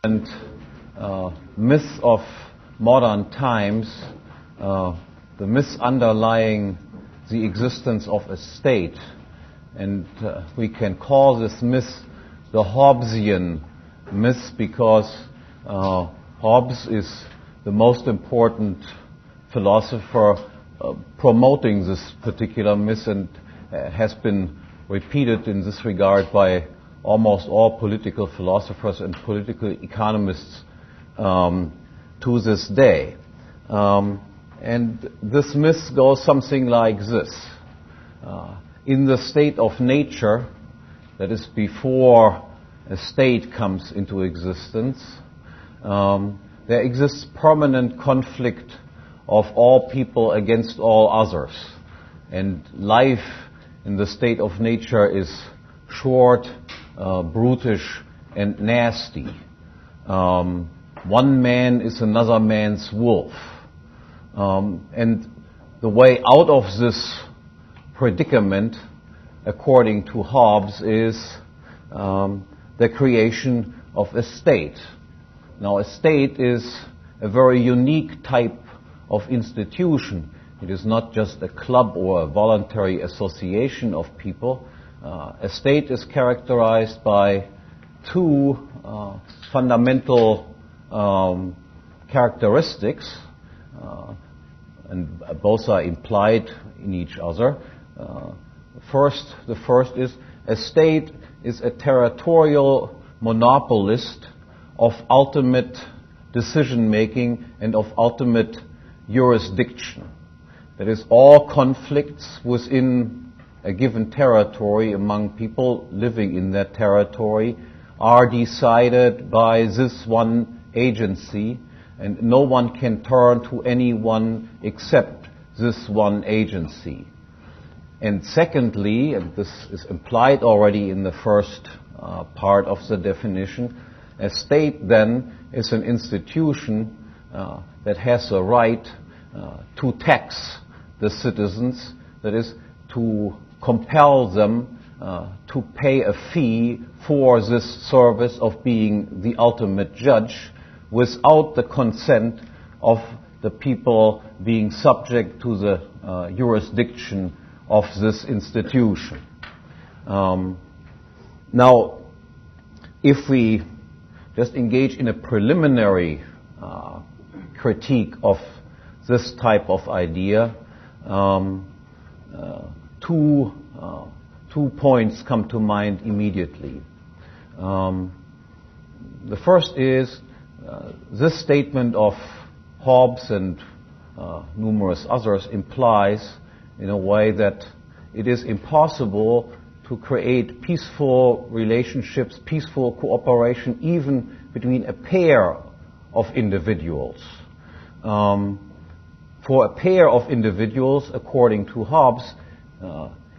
And myth of modern times, the myth underlying the existence of a state, and we can call this myth the Hobbesian myth because Hobbes is the most important philosopher promoting this particular myth, and has been repeated in this regard by almost all political philosophers and political economists to this day. And this myth goes something like this. In the state of nature, that is before a state comes into existence, there exists permanent conflict of all people against all others. And life in the state of nature is short, brutish, and nasty. One man is another man's wolf. And the way out of this predicament, according to Hobbes, is the creation of a state. Now, a state is a very unique type of institution. It is not just a club or a voluntary association of people. A state is characterized by two fundamental characteristics, and both are implied in each other. The first is a state is a territorial monopolist of ultimate decision-making and of ultimate jurisdiction. That is, all conflicts within a given territory among people living in that territory are decided by this one agency, and no one can turn to anyone except this one agency. And secondly, and this is implied already in the first part of the definition, a state then is an institution that has the right to tax the citizens, that is, to compel them to pay a fee for this service of being the ultimate judge without the consent of the people being subject to the jurisdiction of this institution. Now, if we just engage in a preliminary critique of this type of idea, two points come to mind immediately. The first is this statement of Hobbes and numerous others implies, in a way, that it is impossible to create peaceful relationships, peaceful cooperation, even between a pair of individuals. For a pair of individuals, according to Hobbes,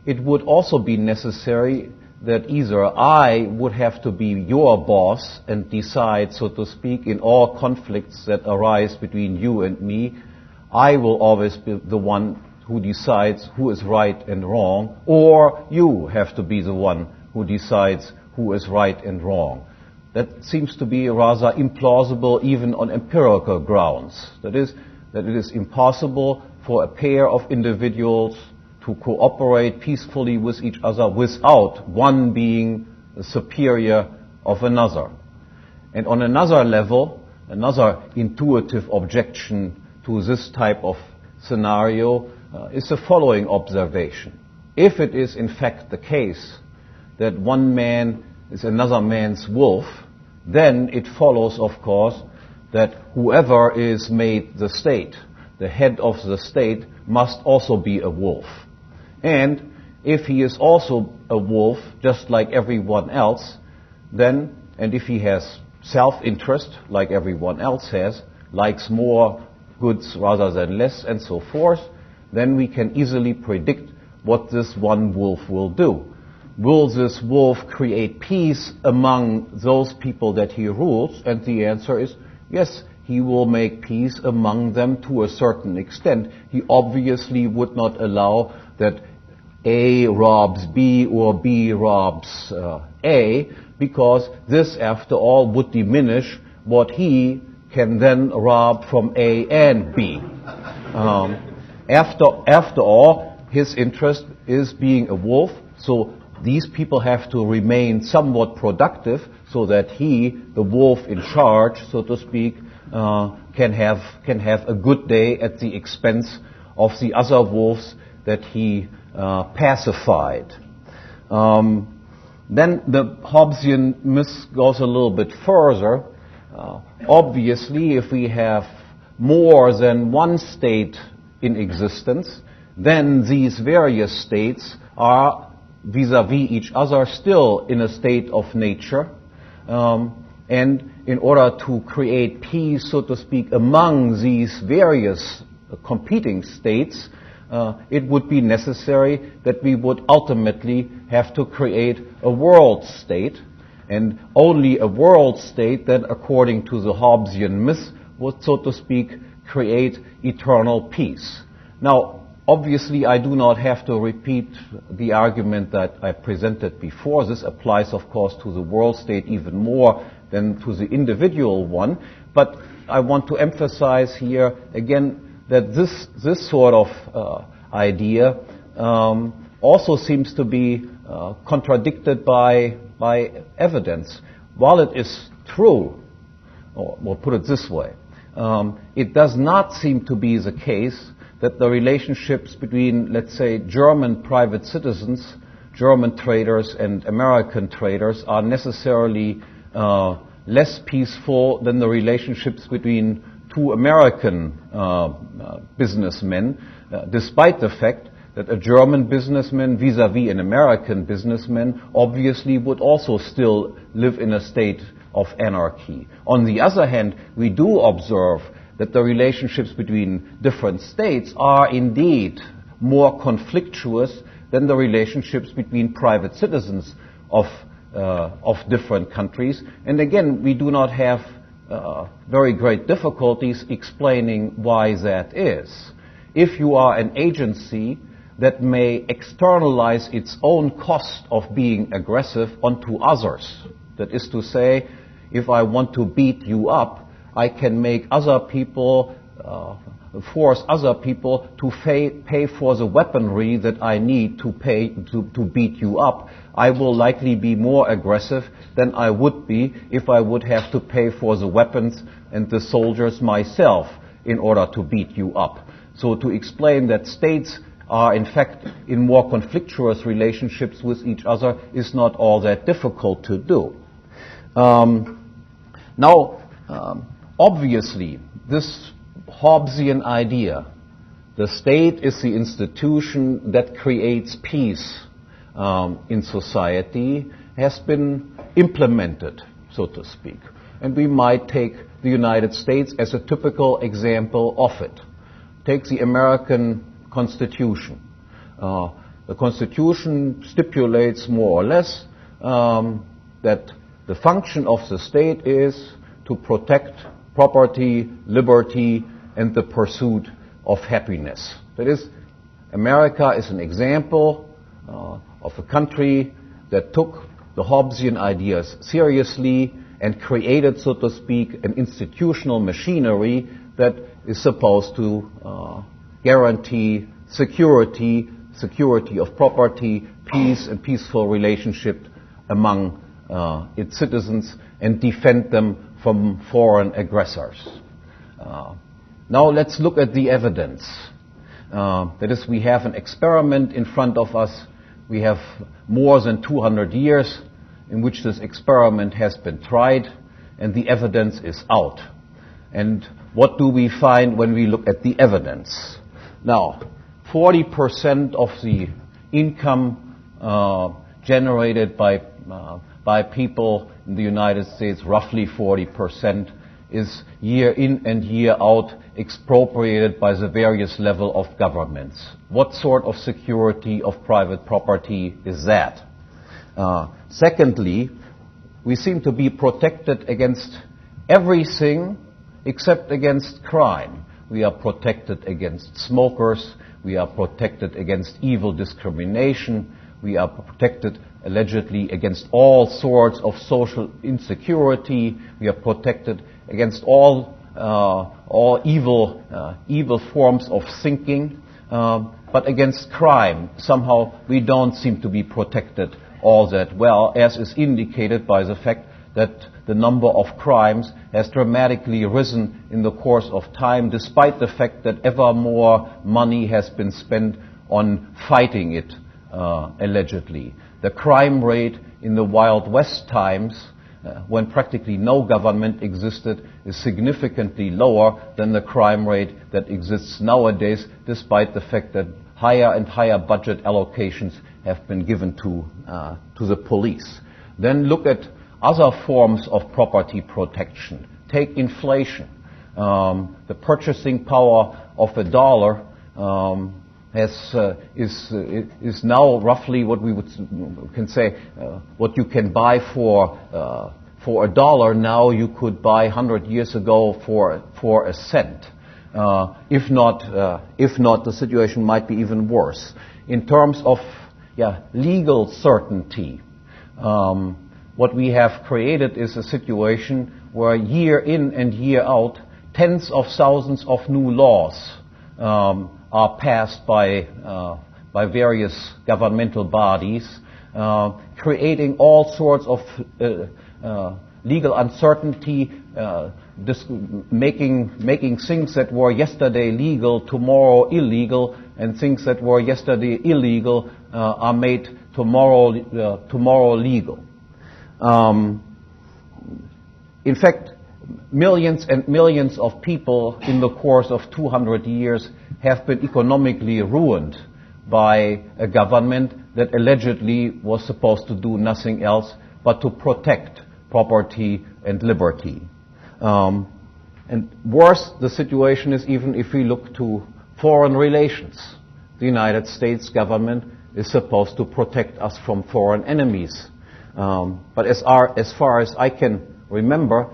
it would also be necessary that either I would have to be your boss and decide, so to speak, in all conflicts that arise between you and me. I will always be the one who decides who is right and wrong, or you have to be the one who decides who is right and wrong. That seems to be rather implausible even on empirical grounds. That is, that it is impossible for a pair of individuals to cooperate peacefully with each other without one being the superior of another. And on another level, another intuitive objection to this type of scenario is the following observation. If it is in fact the case that one man is another man's wolf, then it follows, of course, that whoever is made the state, the head of the state, must also be a wolf. And if he is also a wolf, just like everyone else, then, and if he has self-interest, like everyone else has, likes more goods rather than less, and so forth, then we can easily predict what this one wolf will do. Will this wolf create peace among those people that he rules? And the answer is yes, he will make peace among them to a certain extent. He obviously would not allow that A robs B or B robs A, because this, after all, would diminish what he can then rob from A and B. After all, his interest is being a wolf, so these people have to remain somewhat productive so that he, the wolf in charge, so to speak, can have a good day at the expense of the other wolves that he pacified. Then the Hobbesian myth goes a little bit further. Obviously, if we have more than one state in existence, then these various states are vis-à-vis each other still in a state of nature. And in order to create peace, so to speak, among these various competing states, it would be necessary that we would ultimately have to create a world state. And only a world state that, according to the Hobbesian myth, would, so to speak, create eternal peace. Now, obviously, I do not have to repeat the argument that I presented before. This applies, of course, to the world state even more than to the individual one. But I want to emphasize here, again, that this sort of idea also seems to be contradicted by evidence. While it is true, or we'll put it this way, it does not seem to be the case that the relationships between, let's say, German private citizens, German traders, and American traders are necessarily less peaceful than the relationships between two American businessmen, despite the fact that a German businessman vis-à-vis an American businessman obviously would also still live in a state of anarchy. On the other hand, we do observe that the relationships between different states are indeed more conflictuous than the relationships between private citizens of different countries. And again, we do not have very great difficulties explaining why that is. If you are an agency that may externalize its own cost of being aggressive onto others, that is to say, if I want to beat you up, I can make other people, force other people to pay for the weaponry that I need to beat you up. I will likely be more aggressive than I would be if I would have to pay for the weapons and the soldiers myself in order to beat you up. So to explain that states are in fact in more conflictuous relationships with each other is not all that difficult to do. Obviously, this Hobbesian idea, the state is the institution that creates peace in society, has been implemented, so to speak. And we might take the United States as a typical example of it. Take the American Constitution. The Constitution stipulates more or less that the function of the state is to protect property, liberty, and the pursuit of happiness. That is, America is an example of a country that took the Hobbesian ideas seriously and created, so to speak, an institutional machinery that is supposed to guarantee security of property, peace, and peaceful relationship among its citizens, and defend them from foreign aggressors. Now let's look at the evidence. That is, we have an experiment in front of us. We have more than 200 years in which this experiment has been tried, and the evidence is out. And what do we find when we look at the evidence? Now, 40% of the income generated by people in the United States, roughly 40%, is year in and year out expropriated by the various level of governments. What sort of security of private property is that? Secondly, we seem to be protected against everything except against crime. We are protected against smokers. We are protected against evil discrimination. We are protected allegedly against all sorts of social insecurity. We are protected against all evil forms of thinking, but against crime, somehow we don't seem to be protected all that well, as is indicated by the fact that the number of crimes has dramatically risen in the course of time, despite the fact that ever more money has been spent on fighting it, allegedly. The crime rate in the Wild West times, when practically no government existed, is significantly lower than the crime rate that exists nowadays, despite the fact that higher and higher budget allocations have been given to the police. Then look at other forms of property protection. Take inflation. The purchasing power of a dollar is now roughly what we can say what you can buy for a dollar. Now you could buy 100 years ago for a cent. If not, the situation might be even worse. In terms of legal certainty, what we have created is a situation where year in and year out, tens of thousands of new laws are passed by various governmental bodies, creating all sorts of legal uncertainty, making things that were yesterday legal tomorrow illegal, and things that were yesterday illegal are made tomorrow legal. In fact, millions and millions of people in the course of 200 years have been economically ruined by a government that allegedly was supposed to do nothing else but to protect property and liberty. And worse, the situation is even if we look to foreign relations. The United States government is supposed to protect us from foreign enemies. But as far as I can remember,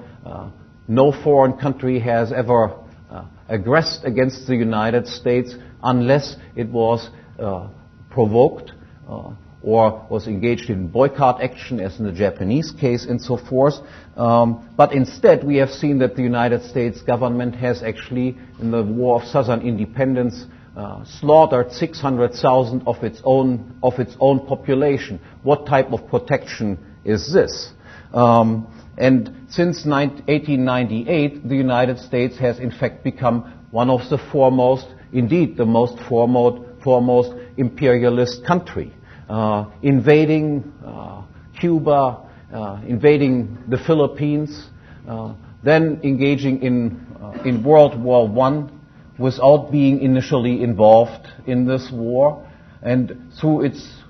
no foreign country has ever aggressed against the United States unless it was provoked or was engaged in boycott action, as in the Japanese case and so forth. But instead, we have seen that the United States government has actually, in the War of Southern Independence, slaughtered 600,000 of its own population. What type of protection is this? And since 1898, the United States has in fact become one of the foremost, indeed the most foremost imperialist country, invading Cuba, invading the Philippines, then engaging in World War I without being initially involved in this war, and through its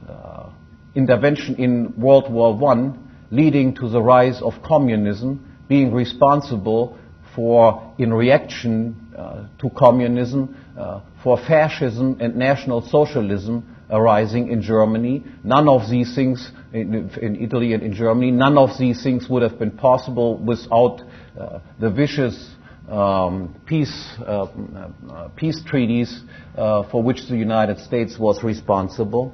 intervention in World War I, leading to the rise of communism, being responsible for, in reaction to communism, for fascism and National Socialism arising in Germany. None of these things, in Italy and in Germany, none of these things would have been possible without the vicious peace treaties for which the United States was responsible.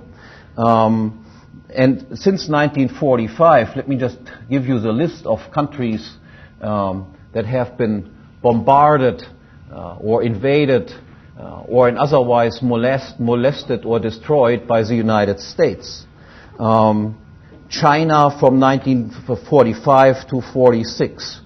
And since 1945, let me just give you the list of countries that have been bombarded or invaded or in otherwise molested or destroyed by the United States. China from 1945 to 46.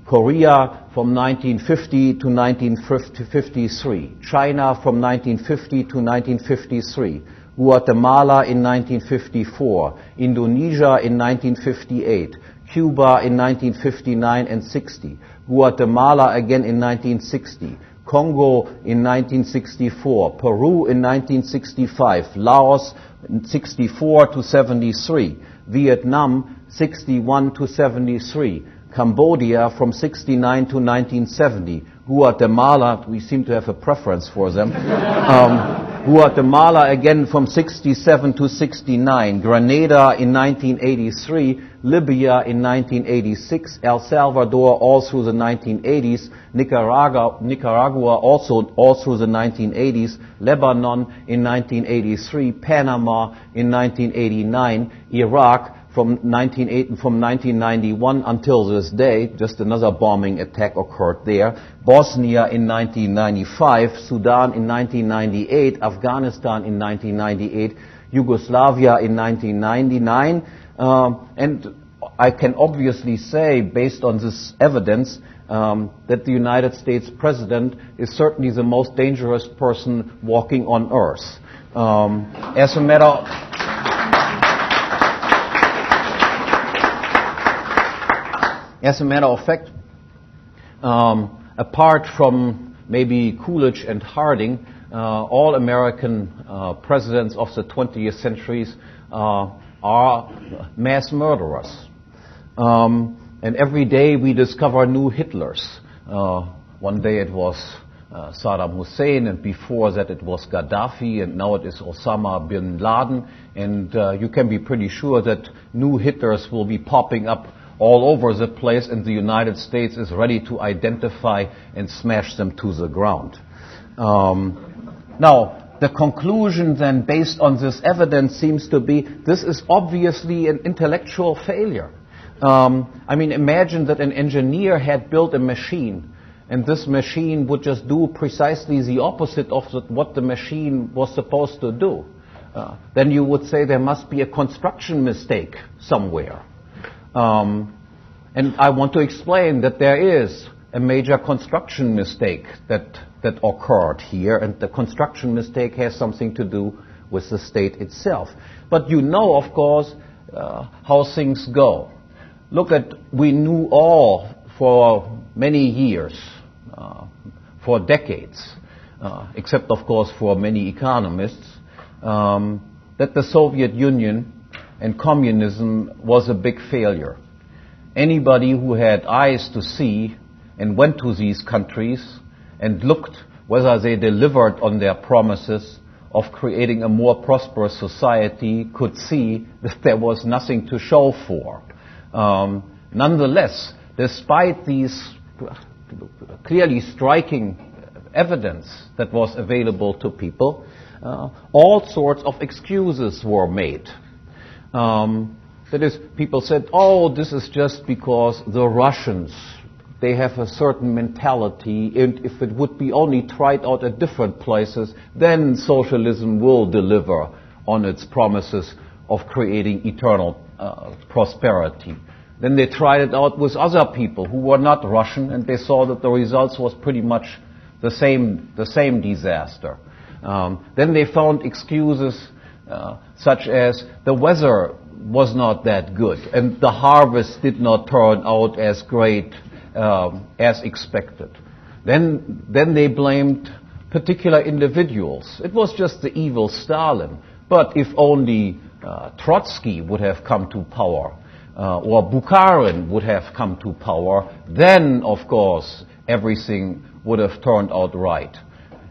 Korea from 1950 to 1953. China from 1950 to 1953. Guatemala in 1954, Indonesia in 1958, Cuba in 1959 and 60, Guatemala again in 1960, Congo in 1964, Peru in 1965, Laos 64 to 73, Vietnam 61 to 73, Cambodia from 69 to 1970, Guatemala, we seem to have a preference for them, Guatemala again from 67 to 69, Grenada in 1983, Libya in 1986, El Salvador all through the 1980s, Nicaragua also all through the 1980s, Lebanon in 1983, Panama in 1989, Iraq from 1991 until this day, just another bombing attack occurred there. Bosnia in 1995, Sudan in 1998, Afghanistan in 1998, Yugoslavia in 1999. And I can obviously say, based on this evidence, that the United States President is certainly the most dangerous person walking on earth. As a matter of fact, apart from maybe Coolidge and Harding, all American presidents of the 20th centuries are mass murderers. And every day we discover new Hitlers. One day it was Saddam Hussein, and before that it was Gaddafi, and now it is Osama bin Laden. And you can be pretty sure that new Hitlers will be popping up all over the place, and the United States is ready to identify and smash them to the ground. Now, the conclusion then, based on this evidence, seems to be this is obviously an intellectual failure. I mean, imagine that an engineer had built a machine, and this machine would just do precisely the opposite of what the machine was supposed to do. Then you would say there must be a construction mistake somewhere. And I want to explain that there is a major construction mistake that occurred here, and the construction mistake has something to do with the state itself. But you know, of course, how things go. We knew all for many years, for decades, except of course for many economists, that the Soviet Union and communism was a big failure. Anybody who had eyes to see and went to these countries and looked whether they delivered on their promises of creating a more prosperous society could see that there was nothing to show for. Nonetheless, despite these clearly striking evidence that was available to people, all sorts of excuses were made. That is, people said, oh, this is just because the Russians, they have a certain mentality, and if it would be only tried out at different places, then socialism will deliver on its promises of creating eternal prosperity. Then they tried it out with other people who were not Russian, and they saw that the results was pretty much the same disaster. Then they found excuses such as the weather was not that good, and the harvest did not turn out as great as expected. Then they blamed particular individuals. It was just the evil Stalin. But if only Trotsky would have come to power, or Bukharin would have come to power, then, of course, everything would have turned out right.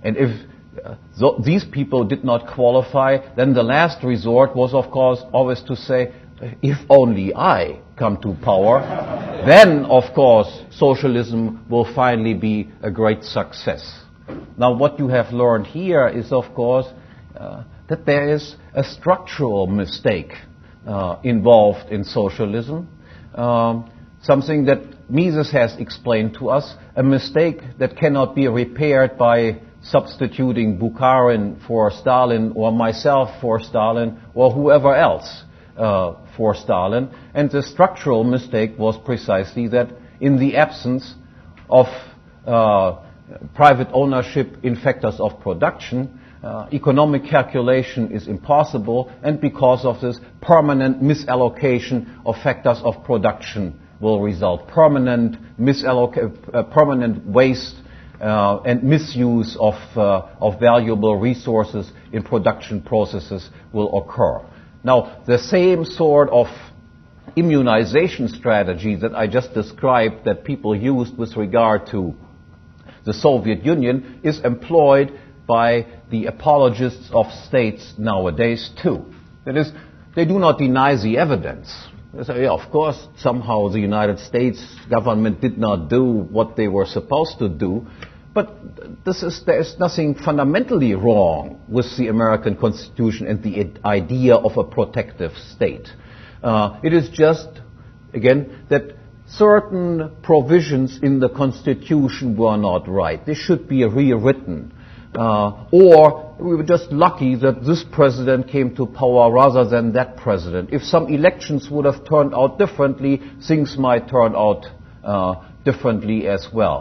And if these people did not qualify, then the last resort was, of course, always to say, if only I come to power, then, of course, socialism will finally be a great success. Now, what you have learned here is, of course, that there is a structural mistake involved in socialism, something that Mises has explained to us, a mistake that cannot be repaired by substituting Bukharin for Stalin, or myself for Stalin, or whoever else for Stalin. And the structural mistake was precisely that in the absence of private ownership in factors of production, economic calculation is impossible, and because of this, permanent misallocation of factors of production will result. Permanent waste and misuse of valuable resources in production processes will occur. Now, the same sort of immunization strategy that I just described that people used with regard to the Soviet Union is employed by the apologists of states nowadays too. That is, they do not deny the evidence. They say, yeah, of course, somehow the United States government did not do what they were supposed to do, but there is nothing fundamentally wrong with the American Constitution and the idea of a protective state. It is just, again, that certain provisions in the Constitution were not right. They should be rewritten. Or we were just lucky that this president came to power rather than that president. If some elections would have turned out differently, things might turn out differently as well.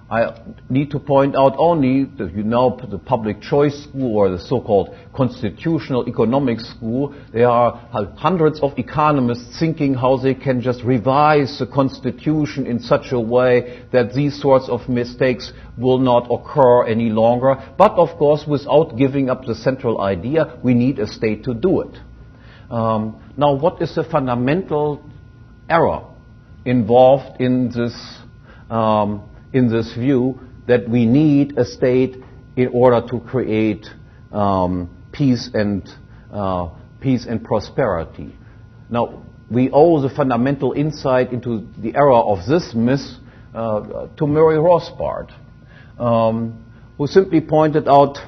I need to point out only that the public choice school or the so-called constitutional economics school, there are hundreds of economists thinking how they can just revise the Constitution in such a way that these sorts of mistakes will not occur any longer. But of course, without giving up the central idea, we need a state to do it. Now, what is the fundamental error involved in this view that we need a state in order to create peace and prosperity? Now, we owe the fundamental insight into the error of this myth to Murray Rothbard, who simply pointed out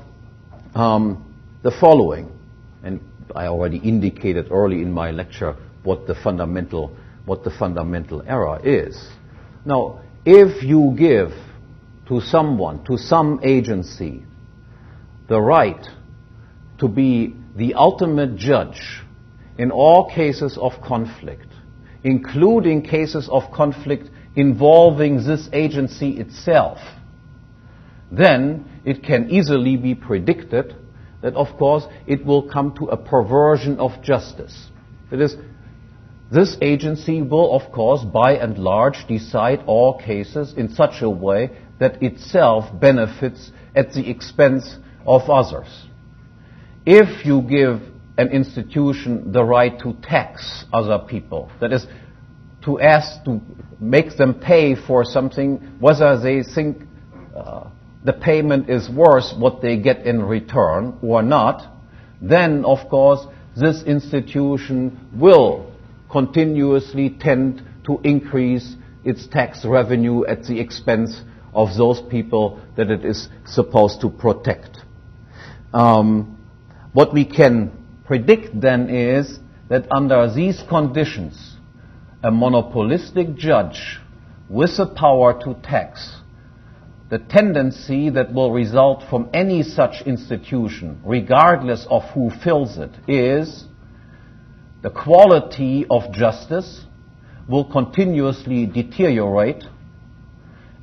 the following, and I already indicated early in my lecture what the fundamental error is. Now, if you give to someone, to some agency, the right to be the ultimate judge in all cases of conflict, including cases of conflict involving this agency itself, then it can easily be predicted that, of course, it will come to a perversion of justice. That is, this agency will, of course, by and large, decide all cases in such a way that itself benefits at the expense of others. If you give an institution the right to tax other people, that is, to make them pay for something, whether they think the payment is worth what they get in return or not, then, of course, this institution will continuously tend to increase its tax revenue at the expense of those people that it is supposed to protect. What we can predict then is that under these conditions, a monopolistic judge with the power to tax, the tendency that will result from any such institution, regardless of who fills it, is the quality of justice will continuously deteriorate,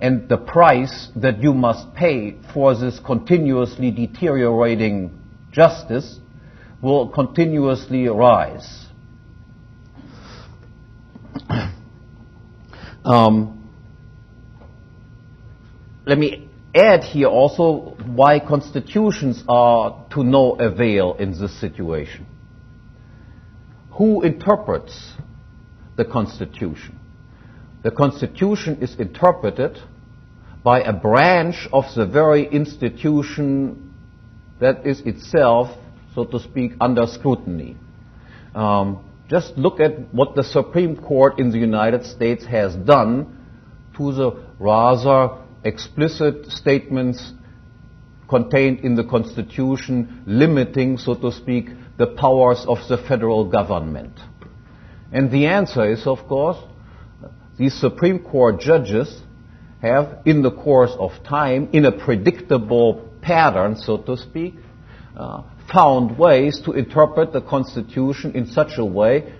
and the price that you must pay for this continuously deteriorating justice will continuously rise. Let me add here also why constitutions are to no avail in this situation. Who interprets the Constitution? The Constitution is interpreted by a branch of the very institution that is itself, so to speak, under scrutiny. Just look at what the Supreme Court in the United States has done to the rather explicit statements contained in the Constitution limiting, so to speak, the powers of the federal government. And the answer is, of course, these Supreme Court judges have, in the course of time, in a predictable pattern, so to speak, found ways to interpret the Constitution in such a way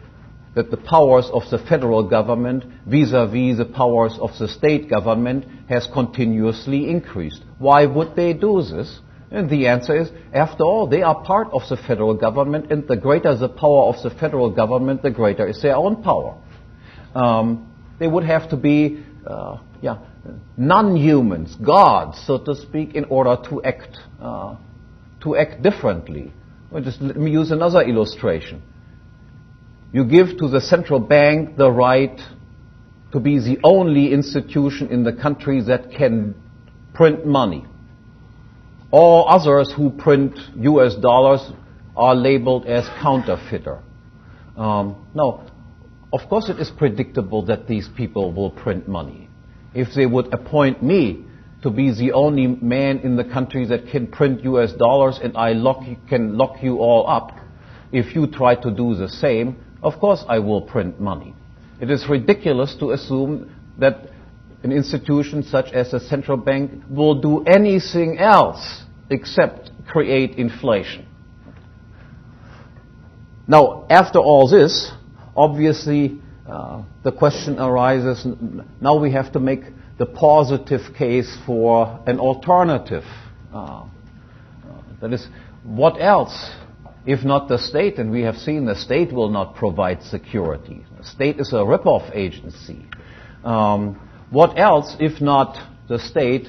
that the powers of the federal government vis-à-vis the powers of the state government has continuously increased. Why would they do this? And the answer is, after all, they are part of the federal government, and the greater the power of the federal government, the greater is their own power. They would have to be non-humans, gods, so to speak, in order to act differently. Well, just let me use another illustration. You give to the central bank the right to be the only institution in the country that can print money. all others who print US dollars are labeled as counterfeiter. Now, of course it is predictable that these people will print money. If they would appoint me to be the only man in the country that can print US dollars and I can lock you all up, if you try to do the same, of course I will print money. It is ridiculous to assume that an institution such as a central bank will do anything else except create inflation. Now, after all this, obviously the question arises, now we have to make the positive case for an alternative. That is, what else, if not the state? And we have seen the state will not provide security. The state is a rip-off agency. What else, if not the state,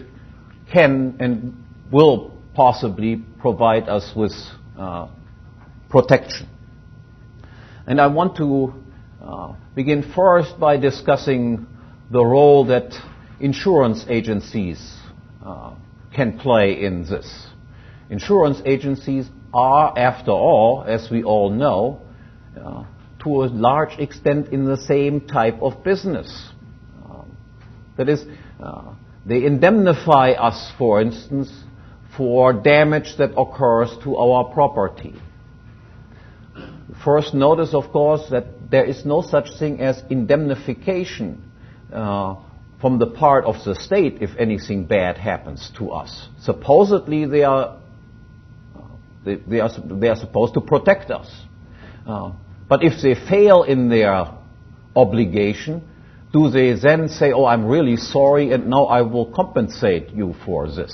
can and will possibly provide us with protection? And I want to begin first by discussing the role that insurance agencies can play in this. Insurance agencies are, after all, as we all know, to a large extent in the same type of business. That is, they indemnify us, for instance, for damage that occurs to our property. First notice, of course, that there is no such thing as indemnification from the part of the state if anything bad happens to us. Supposedly they are supposed to protect us. But if they fail in their obligation, do they then say, oh, I'm really sorry and now I will compensate you for this?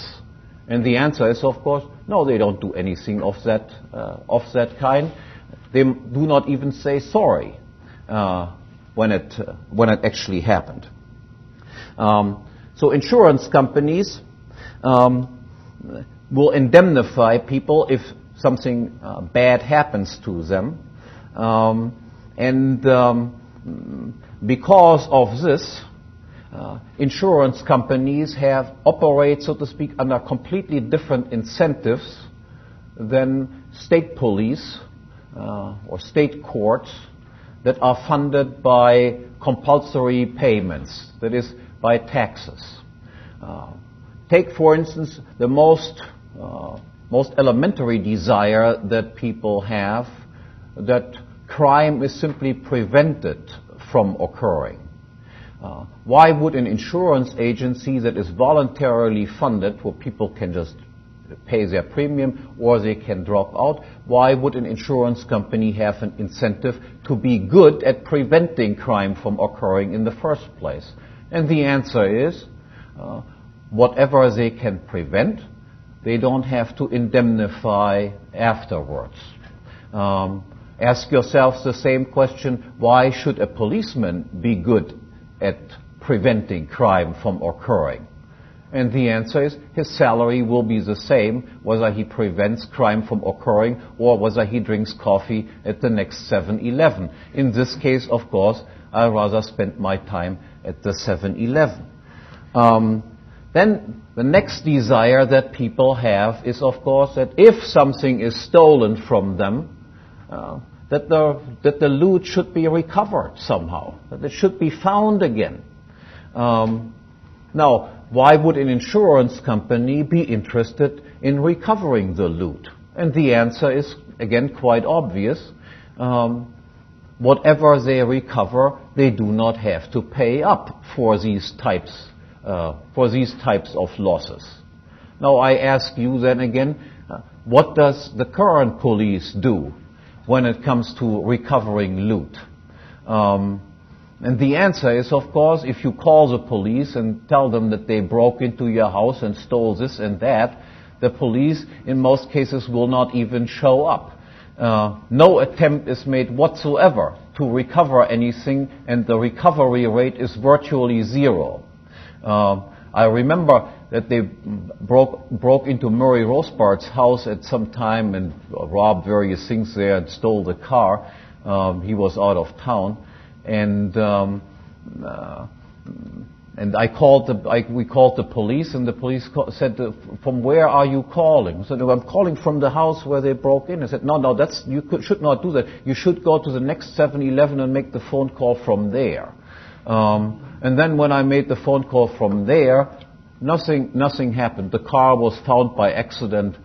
And the answer is, of course, no, they don't do anything of that kind. They do not even say sorry when it actually happened. So insurance companies will indemnify people if something bad happens to them, and because of this, insurance companies operate, so to speak, under completely different incentives than state police or state courts that are funded by compulsory payments, that is, by taxes. Take, for instance, the most elementary desire that people have, that crime is simply prevented from occurring. Why would an insurance agency that is voluntarily funded, where people can just pay their premium or they can drop out, why would an insurance company have an incentive to be good at preventing crime from occurring in the first place? And the answer is, whatever they can prevent, they don't have to indemnify afterwards. Ask yourselves the same question, why should a policeman be good at preventing crime from occurring? And the answer is, his salary will be the same whether he prevents crime from occurring or whether he drinks coffee at the next 7-Eleven. In this case, of course, I'd rather spend my time at the 7-Eleven. Then the next desire that people have is, of course, that if something is stolen from them, that the loot should be recovered somehow, that it should be found again. Now, why would an insurance company be interested in recovering the loot? And the answer is, again, quite obvious. Whatever they recover, they do not have to pay up for these types of losses. Now, I ask you then again, what does the current police do when it comes to recovering loot? And the answer is, of course, if you call the police and tell them that they broke into your house and stole this and that, the police, in most cases, will not even show up. No attempt is made whatsoever to recover anything, and the recovery rate is virtually zero. I remember that they broke into Murray Rothbard's house at some time and robbed various things there and stole the car. He was out of town. And And we called the police, and the police said, "From where are you calling?" I said, "I'm calling from the house where they broke in." I said, "No, should not do that. You should go to the next 7-Eleven and make the phone call from there." And then when I made the phone call from there, nothing happened. The car was found by accident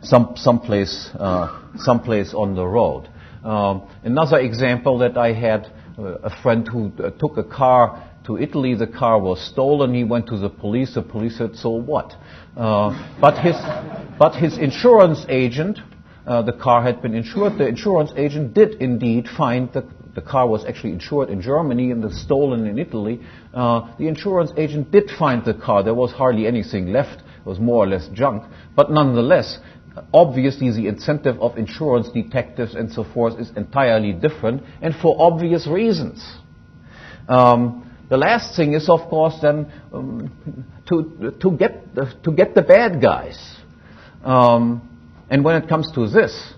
someplace on the road. Another example that I had, a friend who took a car to Italy. The car was stolen. He went to the police. The police said, "So what?" But his insurance agent, the car had been insured. The insurance agent did indeed find the car was actually insured in Germany and was stolen in Italy. The insurance agent did find the car. There was hardly anything left. It was more or less junk. But nonetheless, obviously the incentive of insurance detectives and so forth is entirely different, and for obvious reasons. The last thing is, of course, then to get the bad guys. And when it comes to this,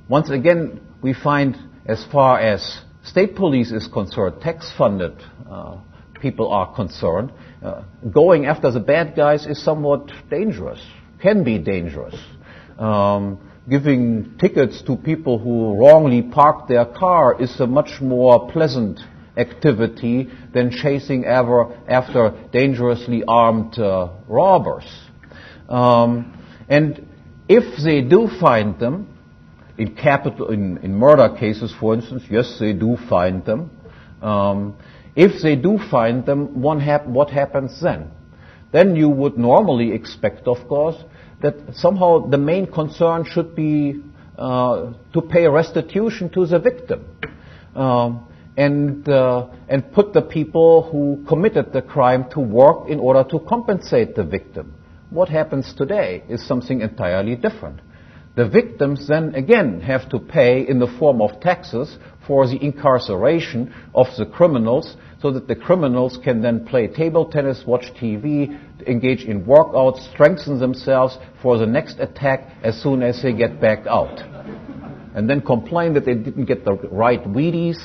once again, we find, as far as state police is concerned, tax-funded people are concerned, going after the bad guys is somewhat dangerous, can be dangerous. Giving tickets to people who wrongly parked their car is a much more pleasant activity than chasing after dangerously armed robbers. And if they do find them, in murder cases, for instance, yes, they do find them. If they do find them, what happens then? Then you would normally expect, of course, that somehow the main concern should be to pay restitution to the victim. And put the people who committed the crime to work in order to compensate the victim. What happens today is something entirely different. The victims then again have to pay in the form of taxes for the incarceration of the criminals, so that the criminals can then play table tennis, watch TV, engage in workouts, strengthen themselves for the next attack as soon as they get back out. And then complain that they didn't get the right Wheaties,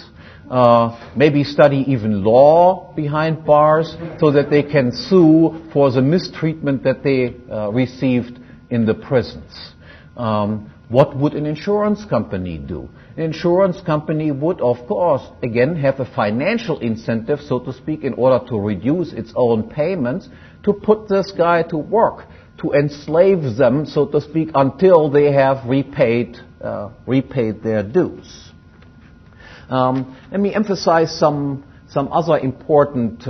maybe study even law behind bars so that they can sue for the mistreatment that they received in the prisons. What would an insurance company do? An insurance company would, of course, again have a financial incentive, so to speak, in order to reduce its own payments, to put this guy to work, to enslave them, so to speak, until they have repaid their dues. Let me emphasize some other important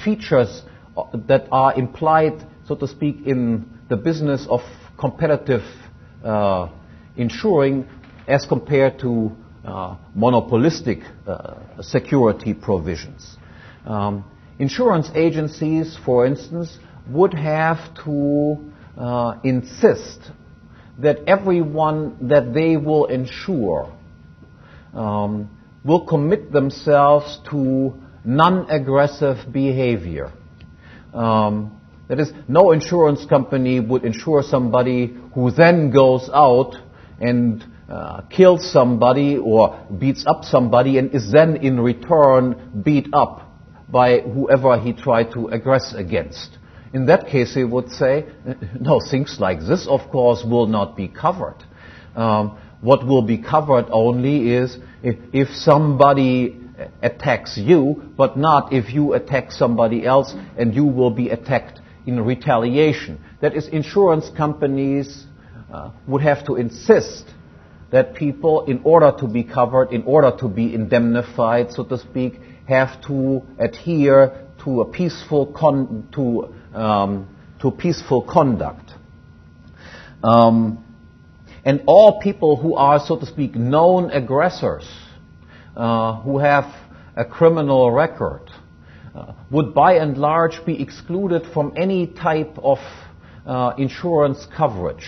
features that are implied, so to speak, in the business of competitive insuring as compared to monopolistic security provisions. Insurance agencies, for instance, would have to insist that everyone that they will insure will commit themselves to non-aggressive behavior. That is, no insurance company would insure somebody who then goes out and kills somebody or beats up somebody and is then in return beat up by whoever he tried to aggress against. In that case, they would say, no, things like this, of course, will not be covered. What will be covered only is if somebody attacks you, but not if you attack somebody else and you will be attacked in retaliation. That is, insurance companies would have to insist that people, in order to be covered, in order to be indemnified, so to speak, have to adhere to a peaceful peaceful conduct. And all people who are, so to speak, known aggressors, who have a criminal record, would by and large be excluded from any type of insurance coverage.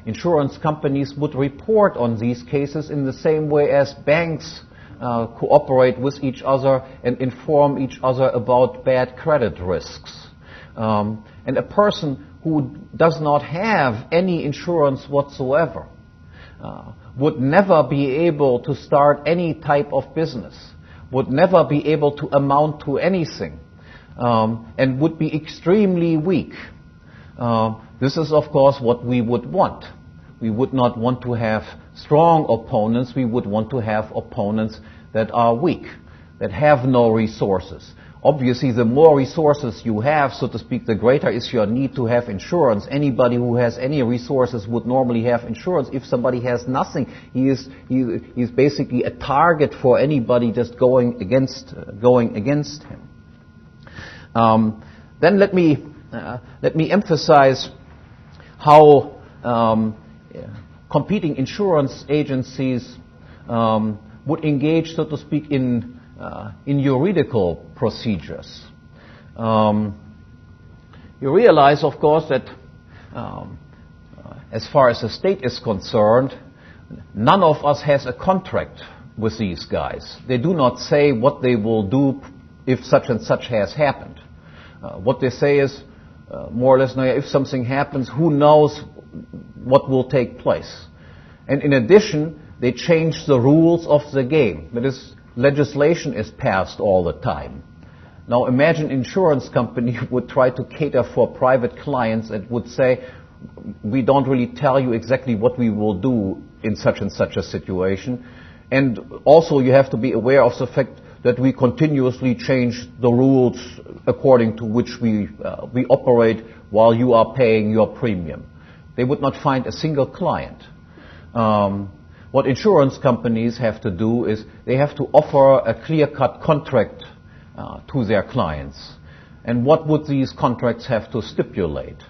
Insurance companies would report on these cases in the same way as banks cooperate with each other and inform each other about bad credit risks. And a person who does not have any insurance whatsoever would never be able to start any type of business, would never be able to amount to anything. and would be extremely weak. This is, of course, what we would want. We would not want to have strong opponents. We would want to have opponents that are weak, that have no resources. Obviously, the more resources you have, so to speak, the greater is your need to have insurance. Anybody who has any resources would normally have insurance. If somebody has nothing, he is basically a target for anybody just going against him. Then let me emphasize how competing insurance agencies would engage, so to speak, in juridical procedures. You realize, of course, that as far as the state is concerned, none of us has a contract with these guys. They do not say what they will do if such and such has happened. What they say is, more or less, if something happens, who knows what will take place. And in addition, they change the rules of the game. That is, legislation is passed all the time. Now imagine insurance company would try to cater for private clients and would say, we don't really tell you exactly what we will do in such and such a situation. And also you have to be aware of the fact that we continuously change the rules according to which we operate while you are paying your premium. They would not find a single client. What insurance companies have to do is they have to offer a clear-cut contract to their clients. And what would these contracts have to stipulate?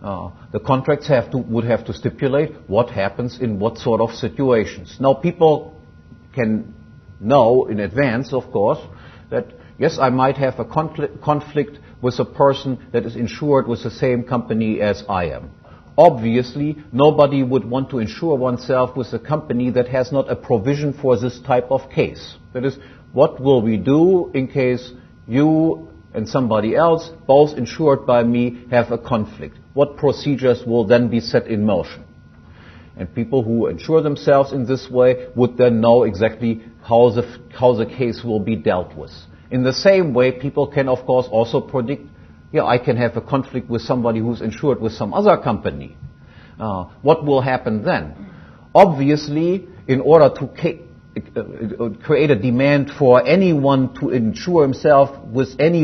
The contracts would have to stipulate what happens in what sort of situations. Now, people can know in advance, of course, that yes, I might have a conflict with a person that is insured with the same company as I am. Obviously, nobody would want to insure oneself with a company that has not a provision for this type of case. That is, what will we do in case you and somebody else, both insured by me, have a conflict? What procedures will then be set in motion? And people who insure themselves in this way would then know exactly how the case will be dealt with. In the same way, people can, of course, also predict, I can have a conflict with somebody who's insured with some other company. What will happen then? Obviously, in order to create a demand for anyone to insure himself with any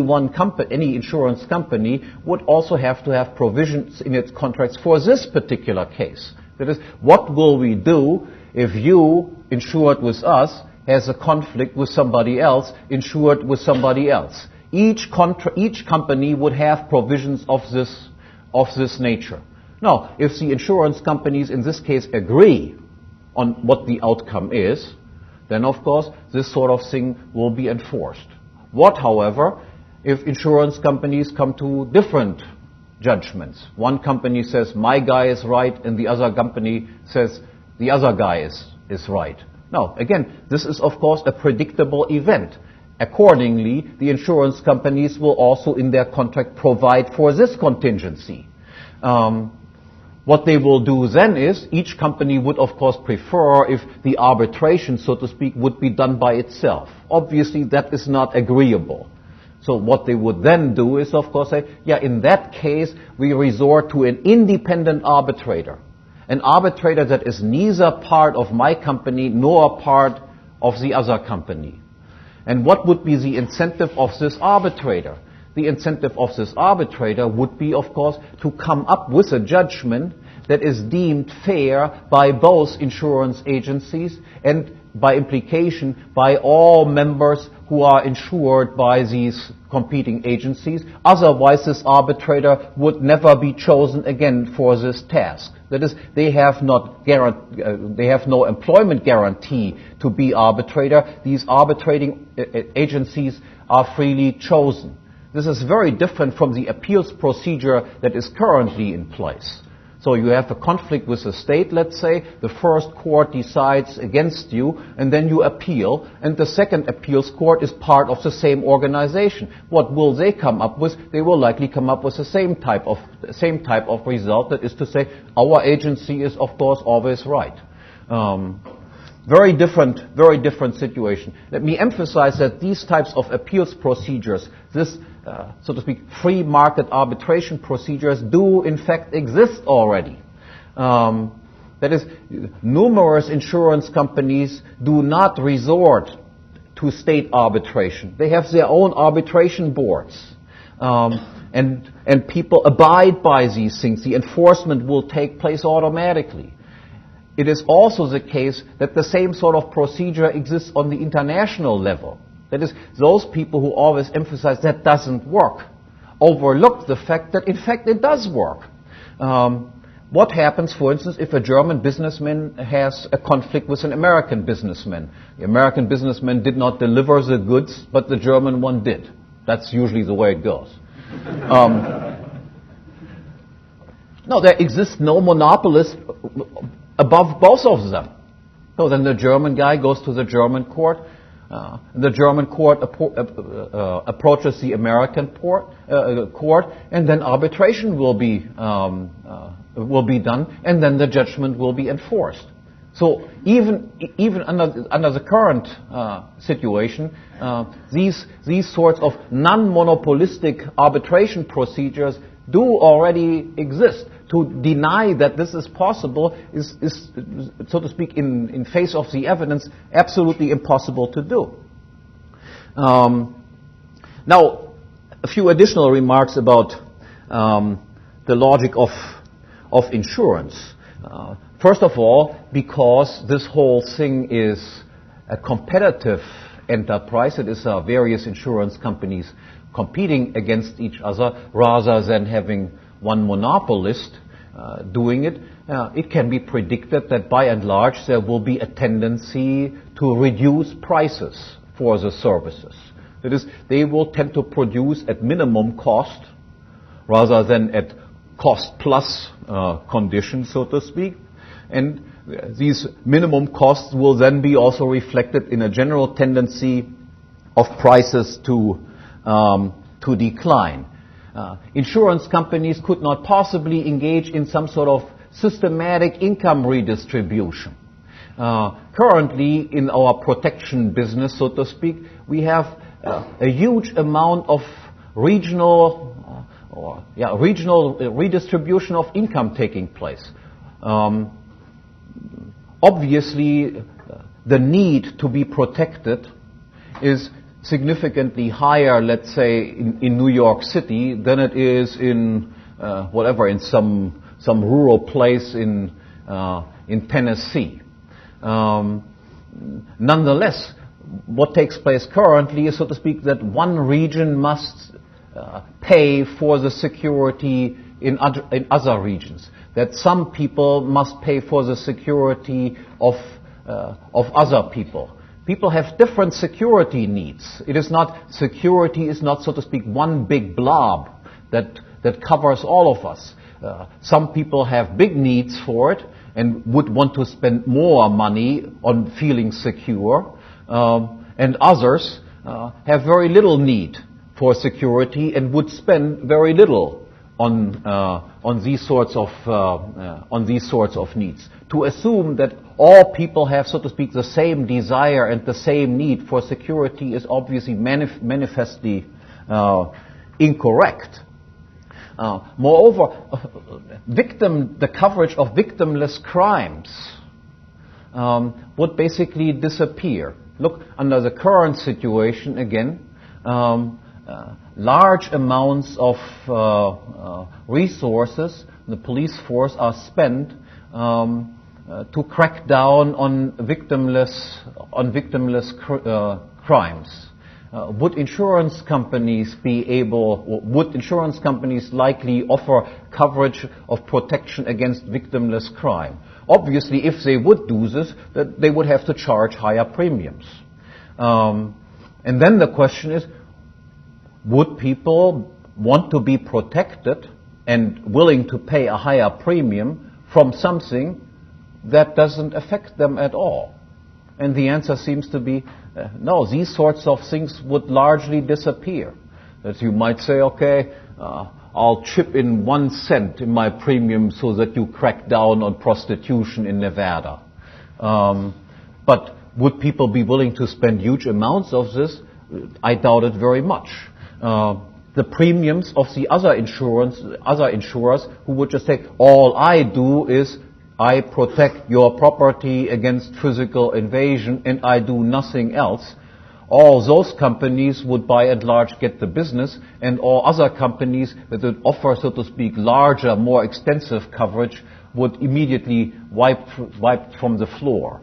insurance company, would also have to have provisions in its contracts for this particular case. That is, what will we do if you, insured with us, has a conflict with somebody else, insured with somebody else? Each company would have provisions of this nature. Now, if the insurance companies in this case agree on what the outcome is, then of course this sort of thing will be enforced. What, however, if insurance companies come to different judgments? One company says my guy is right and the other company says the other guy is right. Now, again, this is of course a predictable event. Accordingly, the insurance companies will also in their contract provide for this contingency. What they will do then is, each company would of course prefer if the arbitration, so to speak, would be done by itself. Obviously that is not agreeable. So what they would then do is of course say, in that case we resort to an independent arbitrator. An arbitrator that is neither part of my company nor part of the other company. And what would be the incentive of this arbitrator? The incentive of this arbitrator would be, of course, to come up with a judgment that is deemed fair by both insurance agencies and, by implication, by all members who are insured by these competing agencies. Otherwise, this arbitrator would never be chosen again for this task. That is, they have no employment guarantee to be arbitrator. These arbitrating agencies are freely chosen. This is very different from the appeals procedure that is currently in place. So you have a conflict with the state, let's say, the first court decides against you, and then you appeal, and the second appeals court is part of the same organization. What will they come up with? They will likely come up with the same type of result, that is to say, our agency is of course always right. Very different situation. Let me emphasize that these types of appeals procedures, this, so to speak, free market arbitration procedures do in fact exist already. That is, numerous insurance companies do not resort to state arbitration. They have their own arbitration boards. And people abide by these things. The enforcement will take place automatically. It is also the case that the same sort of procedure exists on the international level. That is, those people who always emphasize that doesn't work overlook the fact that in fact it does work. What happens, for instance, if a German businessman has a conflict with an American businessman? The American businessman did not deliver the goods, but the German one did. That's usually the way it goes. No, there exists no monopolist above both of them. So then the German guy goes to the German court. The German court approaches the American court, and then arbitration will be done, and then the judgment will be enforced. So even under the current situation, these sorts of non-monopolistic arbitration procedures do already exist. To deny that this is possible is so to speak, in face of the evidence, absolutely impossible to do. Now, a few additional remarks about the logic of insurance. First of all, because this whole thing is a competitive enterprise, it is various insurance companies competing against each other rather than having one monopolist doing it, it can be predicted that by and large there will be a tendency to reduce prices for the services. That is, they will tend to produce at minimum cost rather than at cost plus conditions, so to speak. And these minimum costs will then be also reflected in a general tendency of prices to decline. Insurance companies could not possibly engage in some sort of systematic income redistribution. Currently, in our protection business, so to speak, we have a huge amount of regional redistribution of income taking place. Obviously, the need to be protected is significantly higher, let's say, in New York City than it is in in some rural place in Tennessee. Nonetheless, what takes place currently is, so to speak, that one region must pay for the security in other regions. That some people must pay for the security of other people. People have different security needs. Security is not, so to speak, one big blob that covers all of us. Some people have big needs for it and would want to spend more money on feeling secure, and others have very little need for security and would spend very little on these sorts of needs. To assume that all people have, so to speak, the same desire and the same need for security is obviously manifestly incorrect. Moreover, the coverage of victimless crimes would basically disappear. Look, under the current situation, again, large amounts of resources, the police force, are spent to crack down on victimless crimes. Would insurance companies likely offer coverage of protection against victimless crime? Obviously, if they would do this, that they would have to charge higher premiums. And then the question is, would people want to be protected and willing to pay a higher premium from something that doesn't affect them at all? And the answer seems to be no. These sorts of things would largely disappear. That you might say, okay, I'll chip in 1 cent in my premium so that you crack down on prostitution in Nevada. But But would people be willing to spend huge amounts of this? I doubt it very much. The premiums of the other insurers who would just say, all I do is I protect your property against physical invasion and I do nothing else. All those companies would by and large get the business, and all other companies that would offer, so to speak, larger, more extensive coverage would immediately wiped from the floor.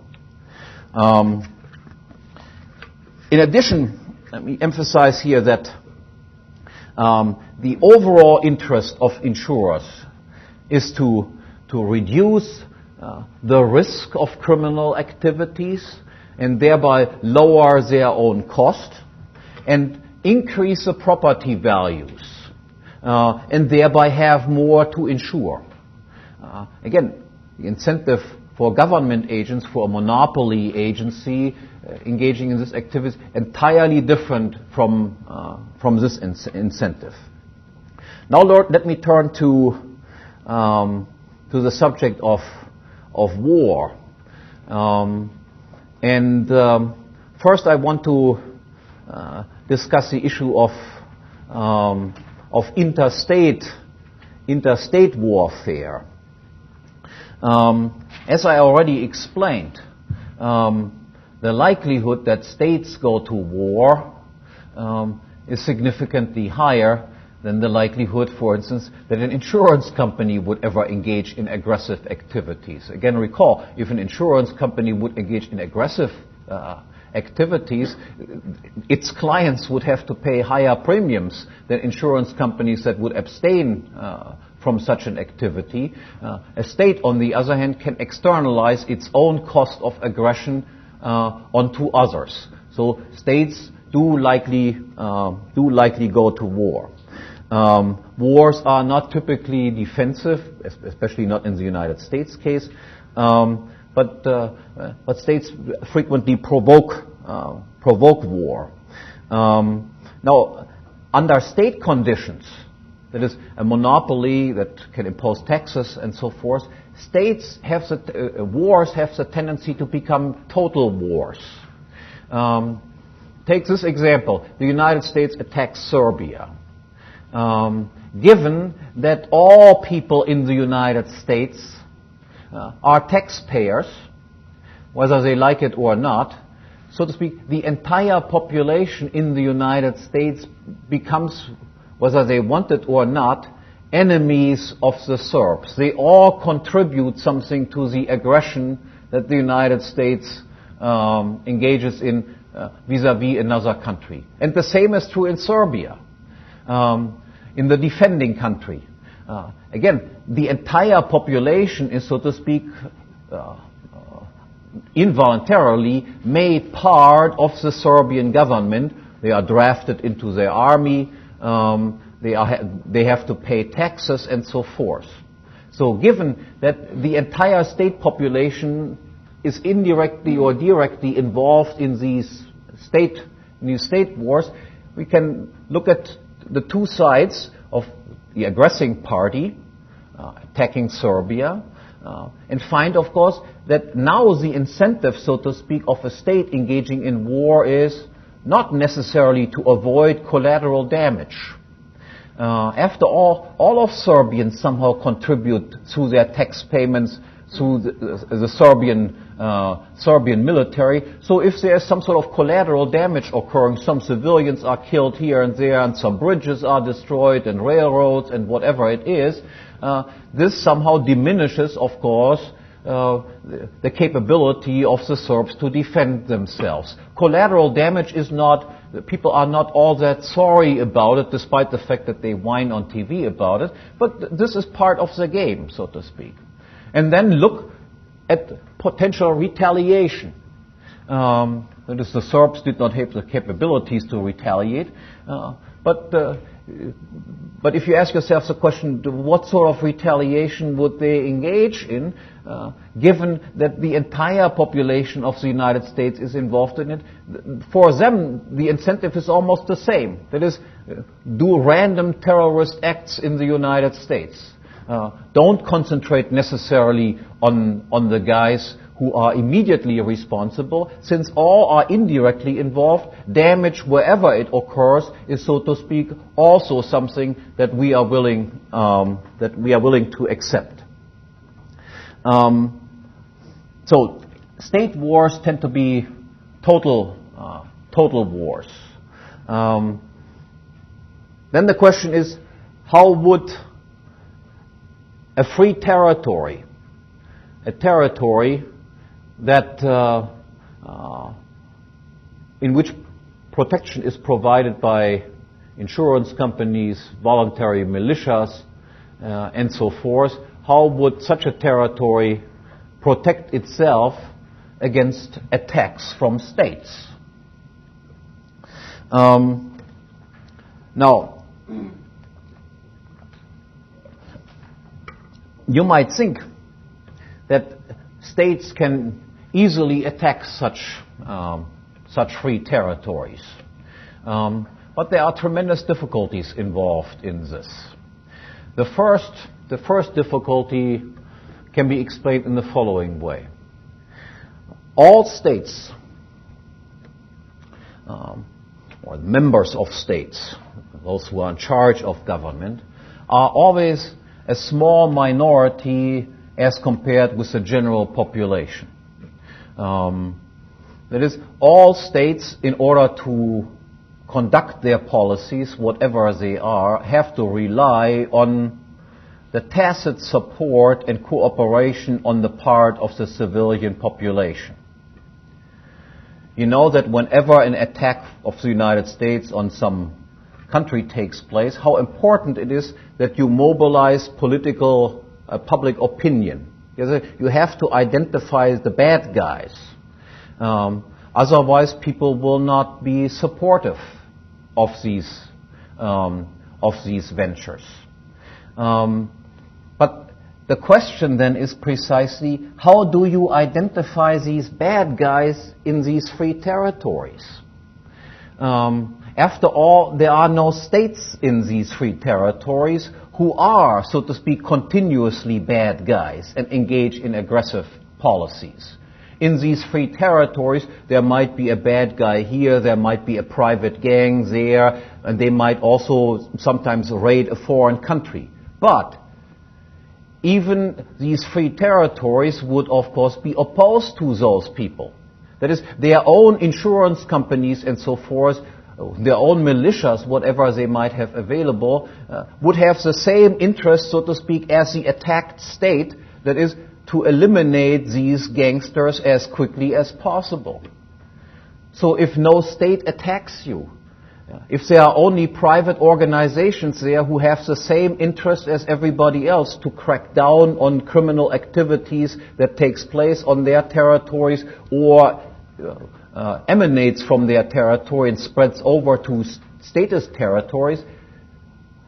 In addition, let me emphasize here that the overall interest of insurers is to reduce the risk of criminal activities and thereby lower their own cost and increase the property values and thereby have more to insure. Again, the incentive for government agents, for a monopoly agency engaging in this activity, entirely different from this incentive. Now, let me turn to the subject of war. First, I want to discuss the issue of interstate warfare. As I already explained, the likelihood that states go to war is significantly higher than the likelihood, for instance, that an insurance company would ever engage in aggressive activities. Again, recall, if an insurance company would engage in aggressive activities, its clients would have to pay higher premiums than insurance companies that would abstain from such an activity. A state, on the other hand, can externalize its own cost of aggression onto others. So states do likely go to war. Wars are not typically defensive, especially not in the United States case, but states frequently provoke war. Now, under state conditions, that is a monopoly that can impose taxes and so forth, wars have the tendency to become total wars. Take this example: the United States attacks Serbia. Given that all people in the United States are taxpayers, whether they like it or not, so to speak, the entire population in the United States becomes, whether they want it or not, enemies of the Serbs. They all contribute something to the aggression that the United States engages in vis-à-vis another country. And the same is true in Serbia. In the defending country. Again, the entire population is, so to speak, involuntarily made part of the Serbian government. They are drafted into their army, they have to pay taxes and so forth. So given that the entire state population is indirectly or directly involved in these state wars, we can look at the two sides of the aggressing party attacking Serbia and find, of course, that now the incentive, so to speak, of a state engaging in war is not necessarily to avoid collateral damage. After all of Serbians somehow contribute through their tax payments through the Serbian military. So if there is some sort of collateral damage occurring, some civilians are killed here and there, and some bridges are destroyed, and railroads, and whatever it is, this somehow diminishes, of course, the capability of the Serbs to defend themselves. Collateral damage is not, people are not all that sorry about it, despite the fact that they whine on TV about it, but this is part of the game, so to speak. And then look at potential retaliation. That is, the Serbs did not have the capabilities to retaliate, but if you ask yourself the question, what sort of retaliation would they engage in, given that the entire population of the United States is involved in it? For them, the incentive is almost the same. That is, do random terrorist acts in the United States. Don't concentrate necessarily on the guys who are immediately responsible, since all are indirectly involved. Damage wherever it occurs is, so to speak, also something that we are willing to accept. So state wars tend to be total wars. Then the question is, how would a free territory, a territory that in which protection is provided by insurance companies, voluntary militias, and so forth, how would such a territory protect itself against attacks from states? Now, you might think that states can easily attack such free territories. But there are tremendous difficulties involved in this. The first difficulty can be explained in the following way. All states, or members of states, those who are in charge of government, are always a small minority as compared with the general population. That is, all states, in order to conduct their policies, whatever they are, have to rely on the tacit support and cooperation on the part of the civilian population. You know that whenever an attack of the United States on some country takes place, how important it is that you mobilize political public opinion. You have to identify the bad guys. Otherwise, people will not be supportive of these ventures. But the question then is precisely, how do you identify these bad guys in these free territories? After all, there are no states in these free territories who are, so to speak, continuously bad guys and engage in aggressive policies. In these free territories, there might be a bad guy here, there might be a private gang there, and they might also sometimes raid a foreign country. But even these free territories would, of course, be opposed to those people. That is, their own insurance companies and so forth, their own militias, whatever they might have available, would have the same interest, so to speak, as the attacked state, that is, to eliminate these gangsters as quickly as possible. So if no state attacks you, if there are only private organizations there who have the same interest as everybody else to crack down on criminal activities that takes place on their territories or emanates from their territory and spreads over to statist territories,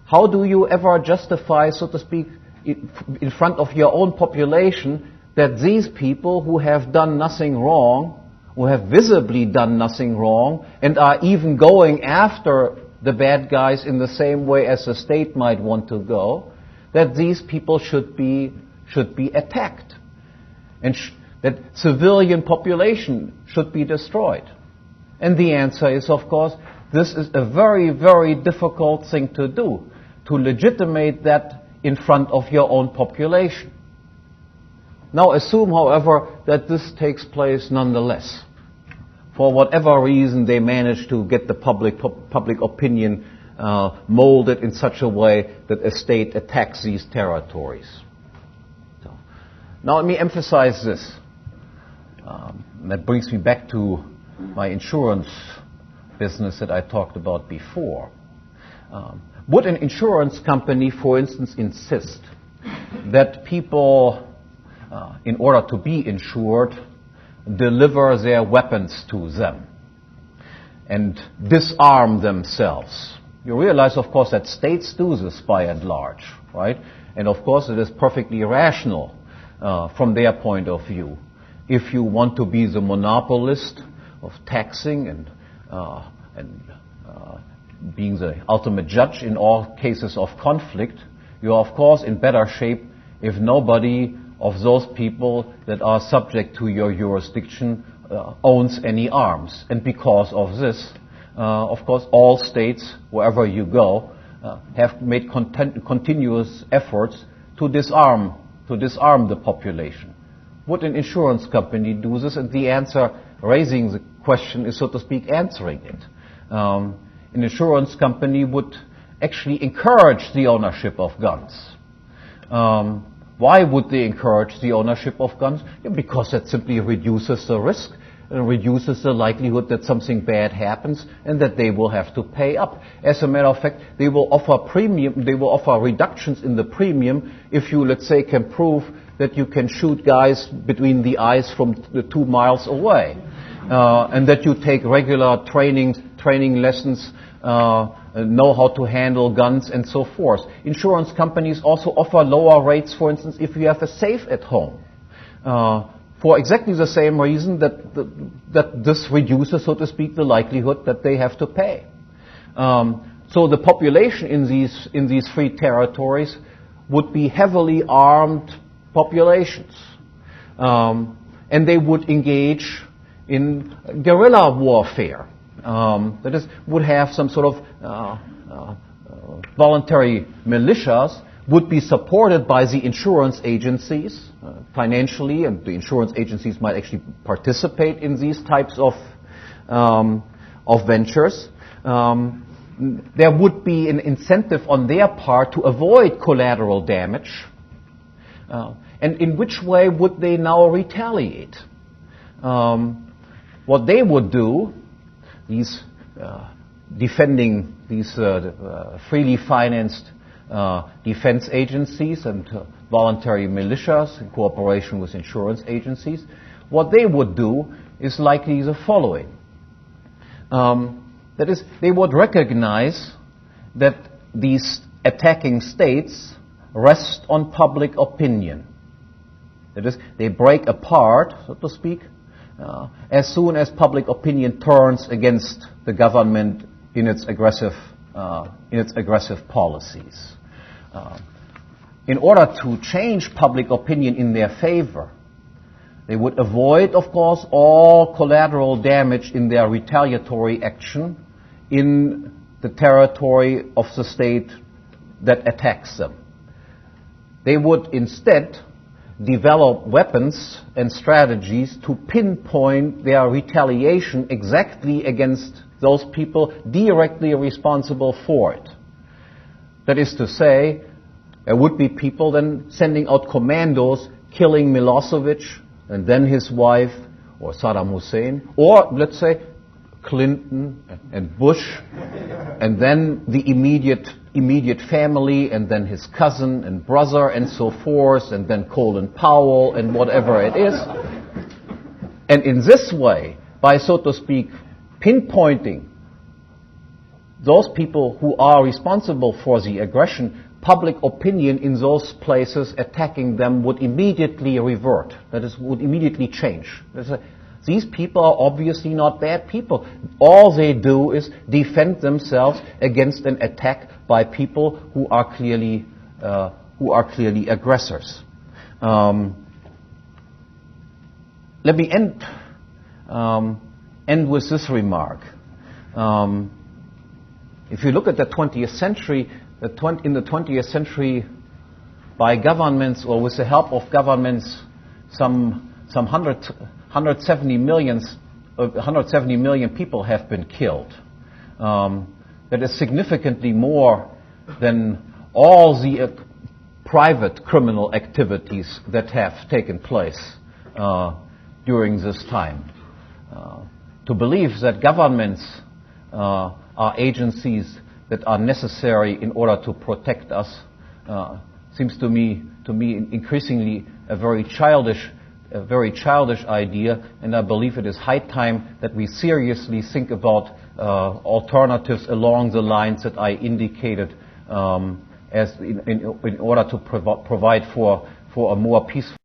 how do you ever justify, so to speak, in front of your own population that these people who have done nothing wrong, who have visibly done nothing wrong, and are even going after the bad guys in the same way as the state might want to go, that these people should be attacked, and that civilian population should be destroyed? And the answer is, of course, this is a very, very difficult thing to do, to legitimate that in front of your own population. Now assume, however, that this takes place nonetheless. For whatever reason, they manage to get the public opinion molded in such a way that a state attacks these territories. So, now let me emphasize this. That brings me back to my insurance business that I talked about before. Would an insurance company, for instance, insist that people, in order to be insured, deliver their weapons to them and disarm themselves? You realize, of course, that states do this by and large, right? And of course, it is perfectly rational from their point of view. If you want to be the monopolist of taxing and being the ultimate judge in all cases of conflict, you are, of course, in better shape if nobody of those people that are subject to your jurisdiction owns any arms. And because of this, of course, all states, wherever you go, have made continuous efforts to disarm the population. Would an insurance company do this? And the answer, raising the question, is, so to speak, answering it. An insurance company would actually encourage the ownership of guns. Why would they encourage the ownership of guns? Yeah, because that simply reduces the risk and reduces the likelihood that something bad happens and that they will have to pay up. As a matter of fact, they will offer reductions in the premium if you, let's say, can prove that you can shoot guys between the eyes from 2 miles away, and that you take regular training lessons, know how to handle guns and so forth. Insurance companies also offer lower rates, for instance, if you have a safe at home, for exactly the same reason that this reduces, so to speak, the likelihood that they have to pay. So the population in these free territories would be heavily armed populations, and they would engage in guerrilla warfare. That is, would have some sort of voluntary militias, would be supported by the insurance agencies financially, and the insurance agencies might actually participate in these types of ventures. There would be an incentive on their part to avoid collateral damage. And in which way would they now retaliate? What they would do, these defending these freely financed defense agencies and voluntary militias in cooperation with insurance agencies, what they would do is likely the following. That is, they would recognize that these attacking states rest on public opinion. That is, they break apart, so to speak, as soon as public opinion turns against the government in its aggressive policies. In order to change public opinion in their favor, they would avoid, of course, all collateral damage in their retaliatory action in the territory of the state that attacks them. They would instead develop weapons and strategies to pinpoint their retaliation exactly against those people directly responsible for it. That is to say, there would be people then sending out commandos, killing Milosevic and then his wife, or Saddam Hussein, or let's say Clinton and Bush, and then the immediate family, and then his cousin and brother and so forth, and then Colin Powell and whatever it is. And in this way, by, so to speak, pinpointing those people who are responsible for the aggression, public opinion in those places attacking them would immediately revert. That is, would immediately change. These people are obviously not bad people. All they do is defend themselves against an attack by people who are clearly aggressors. Let me end with this remark. If you look at the 20th century, in the 20th century, by governments or with the help of governments, some 170 million people have been killed. That is significantly more than all the private criminal activities that have taken place during this time. To believe that governments are agencies that are necessary in order to protect us seems to me increasingly a very childish idea, and I believe it is high time that we seriously think about alternatives along the lines that I indicated, as in order to provide for a more peaceful